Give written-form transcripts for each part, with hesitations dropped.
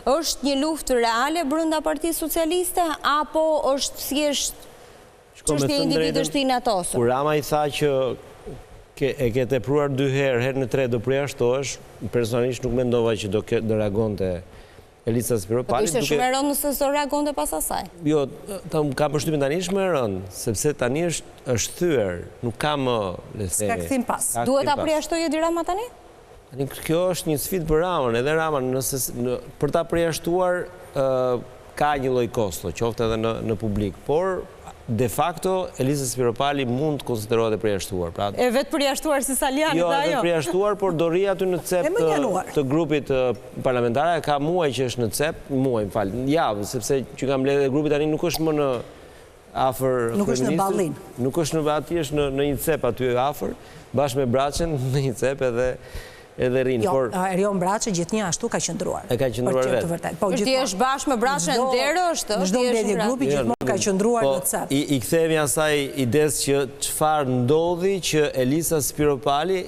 është një luftë reale brenda Partisë Socialiste apo është thjesht çështje individësh të inatosur? Kur Rama i tha që e ke tepruar 2 herë, herën e 3 do përjashtohesh, personalisht nuk mendova që do reagonte Elisa Spiropali. Po ishte shumë e rëndë nëse s'do reagonte pas asaj. Jo, kam përshtypjen tani është më e rëndë, sepse tani është thyer, nuk ka më, le të themi. S'ka kthim pas. Duhet ta përjashtojë Edi Rama tani? Tani kjo është një sfidë për Ramën, edhe Rama për ta përjashtuar ka një lloj kosto, qoftë edhe në publik, por de facto Elisa Spiropali mund të konsiderohet e përjashtuar. E vetë përjashtuar si Saliani jo, dhe ajo? Jo, e përjashtuar, por do rri aty në cep të grupit parlamentar, ka muaj që është në cep, javë, sepse që kam mbledhur grupit tani nuk është më në afër kryeministit. Nuk është në Ballin. Nuk është në atij, është në një cep aty afër, bashkë me Braçën në një cep edhe rinë. Jo, Erion Braçë gjithnjashtu ka qëndruar. E ka qëndruar vetë. Ti është bashkë me Braçën deri është? Në çdo mbledhje grupi gjithmonë ka qëndruar në cep. I kthehemi asaj ides që çfarë ndodhi që Elisa Spiropali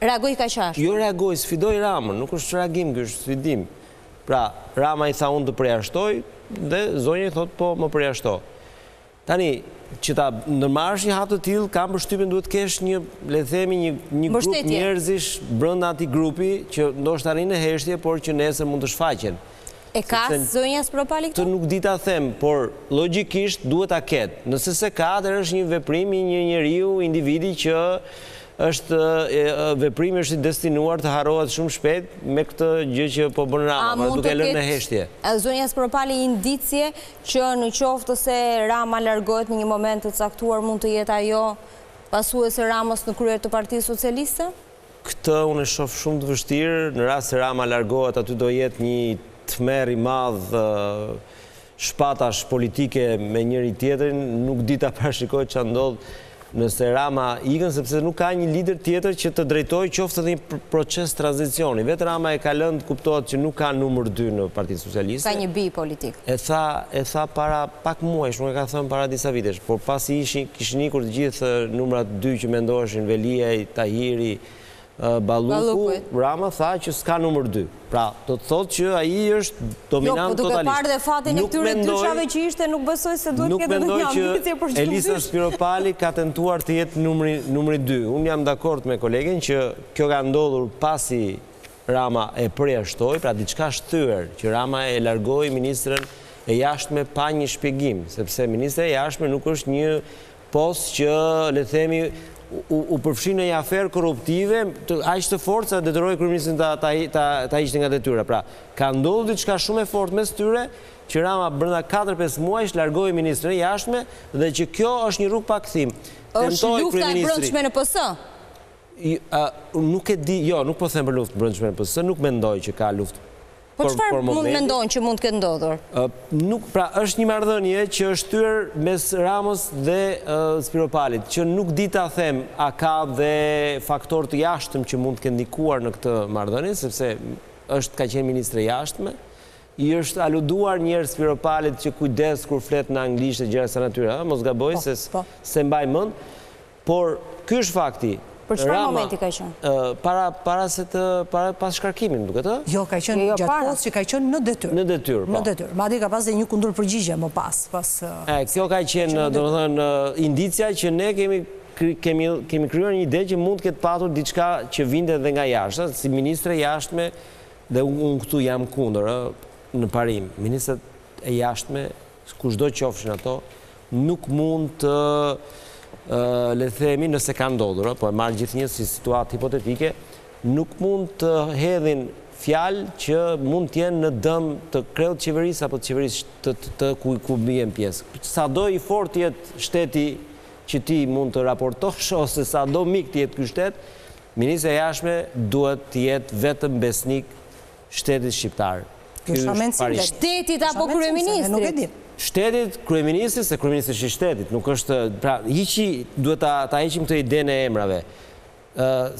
reagoi kaq ashtu. Jo reagoi, sfidoi Ramën, nuk është reagim, ky është sfidim. Pra, Rama i tha unë të përjashtoj dhe zonja i thot po më përjashto. Tani, që ta ndërmarrësh një hap të tillë, kam përshtypjen duhet kesh një, le të themi, një grup njerëzish brenda atij grupi që ndoshta arrin në heshtje, por që nesër mund të shfaqen. E ka zonja Spiropali këtu? Të nuk di ta them, por logjikisht duhet ta ketë. Nëse se ka, atëherë është një veprim i një njeriu, individi që është veprimi është i destinuar të harrohet shumë shpejt me këtë gjë që po bën Rama, duke lënë në heshtje. A zonja Spiropali indicje që në qoftë se Rama largohet në një moment të caktuar mund të jetë ajo pasuese Ramës në krye të Partisë Socialiste? Këtë unë e shoh shumë të vështirë, në rast se Rama largohet aty do jetë një tmerr i madh shpatash politike me njëri tjetrin, nuk di ta parashikoj ç'a ndodh nëse Rama ikën, sepse nuk ka një lider tjetër që të drejtojë qoftë edhe një proces tranzicioni. Vetë Rama e ka lënë të kuptohet që nuk ka numër 2 në Partinë Socialiste. Ka një bi politik. E tha para pak muajsh, nuk e ka thënë para disa vitesh, por pasi kishin ikur të gjithë numrat 2 që mendoheshin, Veliaj, Tahiri, Balluku, Rama tha që s'ka numër 2. Pra, do të thotë që ai është dominant totalisht. Jo, po duke parë dhe fatin e këtyre dyshave që ishte, nuk besoj se duhet të ketë edhe një ambicje për çdo dysh. Elisa Spiropali ka tentuar të jetë numri 2. Unë jam dakord me kolegen që kjo ka ndodhur pasi Rama e përjashtoi, pra diçka shtyr që Rama e largoi ministrën e jashtme pa një shpjegim, sepse ministra e jashtme nuk është një post që, le të themi, u përfshin në një aferë korruptive, aq të fortë sa detyroi kryeministin ta hiqte nga detyra. Pra, ka ndodhur diçka shumë e fortë mes tyre që Rama brenda 4-5 muajsh largoi ministrën e jashtme dhe që kjo është një rrugë pa kthim. Është lufta e brendshme në PS? Nuk e di, jo, nuk po them për luftë brendshme në PS, nuk mendoj që ka luftë. Po çfarë mund mendojnë që mund të ketë ndodhur? Pra, është një marrëdhënie që është shtyr mes Ramës dhe Spiropalit, që nuk di ta them a ka dhe faktor të jashtëm që mund të ketë ndikuar në këtë marrëdhënie, sepse ka qenë ministre jashtme, i është aluduar njerë Spiropalit që kujdes kur flet në anglisht e gjëra sa natyre, mos gaboj se mbaj mend, por ky është fakti. Për çfarë momenti ka qenë? Pas shkarkimit, duket ë? Jo, ka qenë gjatë kohës që ka qenë në detyrë. Në detyrë, po. Në detyrë. Madje ka pas dhe një kundërpërgjigje më pas. Kjo ka qenë, domethënë, indicia që ne kemi krijuar një ide që mund të ketë patur diçka që vinte edhe nga jashtë, si ministre jashtme, dhe unë këtu jam kundër, në parim. Ministrat e jashtme, kushdo qofshin ato, nuk mund të le themi nëse ka ndodhur, po e marrë gjithnjë si situatë hipotetike, nuk mund të hedhin fjalë që mund të jenë në dëm të kreut qeverisë apo të qeverisë të ku bien pjesë. Sado i fortë jetë shteti që ti mund të raportosh ose sado mik të jetë ky shtet, ministri i jashtme duhet të jetë vetëm besnik shtetit shqiptar. Shtetit apo kryeministrit? Shtetit, kryeministrit, se kryeministri është i shtetit, nuk është, pra, duhet ta heqim këtë idenë e emrave,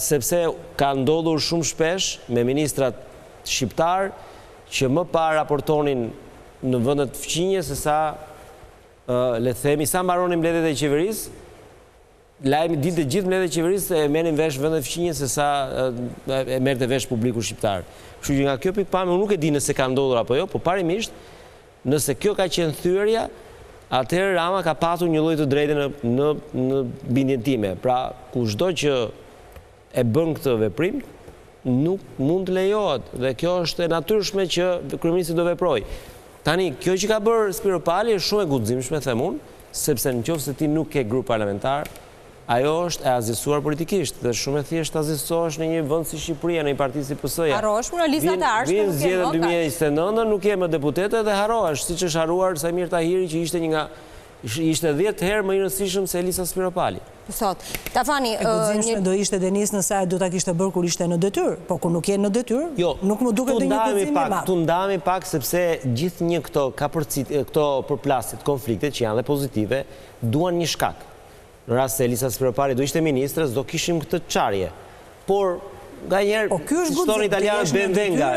sepse ka ndodhur shumë shpesh me ministrat shqiptar që më parë raportonin në vendet fqinje se sa, le të themi, sa mbaronin mbledhjet e qeverisë, lajmi ditë të gjithë mbledhjet e qeverisë e merrin vesh vendet fqinje se sa e merrte vesh publiku shqiptar. Kështu që nga kjo pikpamje unë nuk e di nëse ka ndodhur apo jo, por parimisht nëse kjo ka qenë thyerja, atëherë Rama ka patur një lloj të drejtë në bindjen time. Pra, kushdo që e bën këtë veprim, nuk mund të lejohet dhe kjo është e natyrshme që kryeministri do veprojë. Tani, kjo që ka bërë Spiro Pali është shumë e guximshme, them unë, sepse nëse ti nuk ke grup parlamentar, ajo është e azisuar politikisht dhe shumë e thjesht azisohesh në një vend si Shqipëria, në një parti si PS-ja. Harrohesh në listat e ardhshme. Vjen zgjedhjet 2029, nuk je më deputete dhe harrohesh, siç është harruar Samir Tahiri që ishte 10 herë më i rëndësishëm se Elisa Spiro Pali. Sot, Tafani, e guximshme do ishte Denis nëse ai do ta kishte bërë kur ishte në detyrë, po kur nuk je në detyrë, nuk më duket një guxim i madh. Tu ndahemi pak sepse gjithnjë këto përplasje të konfliktet që janë dhe pozitive duan një shkak. Në rast se Elisa Spiro Pali do ishte ministre, do kishim këtë çarje. Por nga njerë, shtonë italianë benvenga,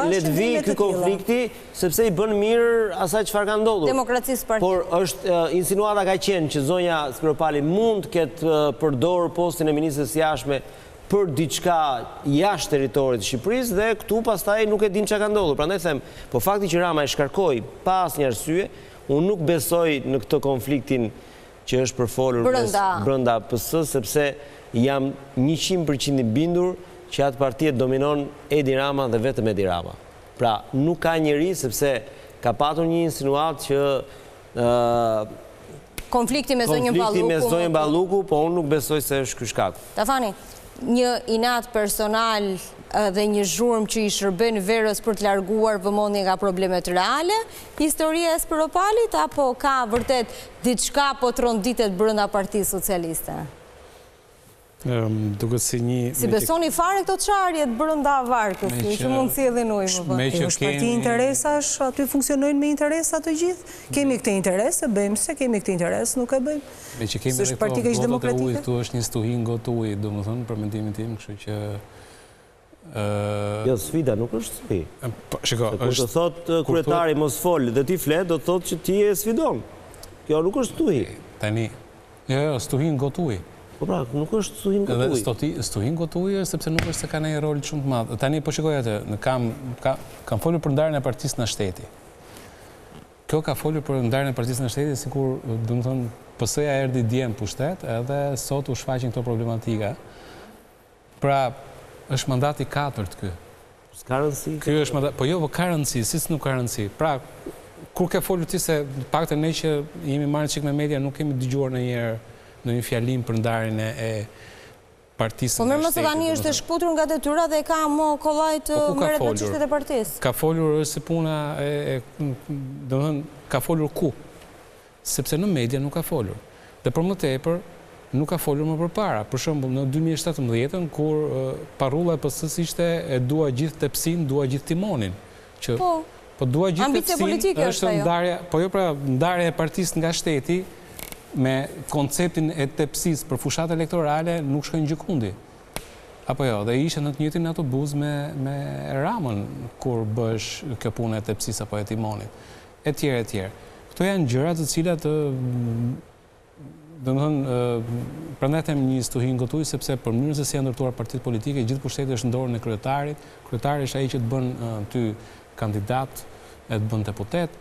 le të vi ky konflikti, sepse i bën mirë asaj çfarë ka ndodhur. Demokracisë parti. Por është insinuata ka qenë që zonja Spiro Pali mund të ketë përdorur postin e ministres jashtme për diçka jashtë territorit të Shqipërisë dhe këtu pastaj nuk e din çka ka ndodhur. Prandaj them, po fakti që Rama e shkarkoi pa asnjë arsye, unë nuk besoj në këtë konfliktin që është përfolur brenda PS, sepse jam 100% i bindur që atë partiet dominon Edi Rama dhe vetëm Edi Rama. Pra, nuk ka njëri, sepse ka patur një insinuat që konflikti me zonjën Balluku, po unë nuk besoj se është ky shkak. Tafani, një inat personal dhe një zhurmë që i shërben verës për të larguar vëmendjen nga problemet reale, historia e Spiro Palit, apo ka vërtet diçka po tronditet brenda Partisë Socialiste? Duket si një... Si besoni fare këto çarjet brenda varkës, që mund si edhe nuj më bënë? Është parti interesash, aty funksionojnë me interesa të gjithë. Kemi këtë interes, e bëjmë, se kemi këtë interes, nuk e bëjmë. Me që kemi dhe këto votat e ujë, këtu është një stuhin gotë ujë, do më thënë, për mendimin tim, kështu që... Jo, sfida nuk është sfi. Shiko, kur të thot kryetari mos fol dhe ti flet, do të thot që ti e sfidon. Kjo nuk është stuhi. Tani, jo, stuhin gotë ujë. Po pra, nuk është stuhin gotë ujë. Stuhin gotë ujë, sepse nuk është se ka një rol shumë të madh. Tani, po shikoj atë, kam folur për ndarjen e partisë në shteti. Kjo ka folur për ndarjen e partisë në shteti, sikur, do të thonë, PS-ja erdhi dje në pushtet, edhe sot u shfaqin këto problematika. Pra, është mandati 4 ky. S'ka rëndësi. Ky është mandat, po jo, po ka rëndësi, si s'nuk ka rëndësi. Pra, kur ke folur ti se paktën ne që jemi marrë çik me media, nuk kemi dëgjuar ndonjëherë në një fjalim për ndarjen e partisë. Po mirë, mos tani është e shkputur nga detyra dhe ka më kollaj të merret me çështjet e partisë. Ka folur si puna domethënë ka folur ku? Sepse në media nuk ka folur. Dhe për më tepër nuk ka folur më përpara. Për shembull, në 2017, kur parrulla e PS-s ishte e dua gjithë Tepsin, dua gjithë Timonin, që po dua gjithë Tepsin është ndarja, po jo pra ndarja e partisë nga shteti me konceptin e Tepsis për fushat elektorale nuk shkojnë gjikundi. Apo jo, dhe ishe në të njëjtin autobus me Ramën kur bësh kjo punë e Tepsis apo e Timonit. Etj. Këto janë gjëra të cilat prandaj them një stuhin gotuj, sepse për mënyrën se si janë ndërtuar partitë politike, gjithë pushteti është në dorën e kryetarit. Kryetari është ai që të bën ty kandidat, e të bën deputet.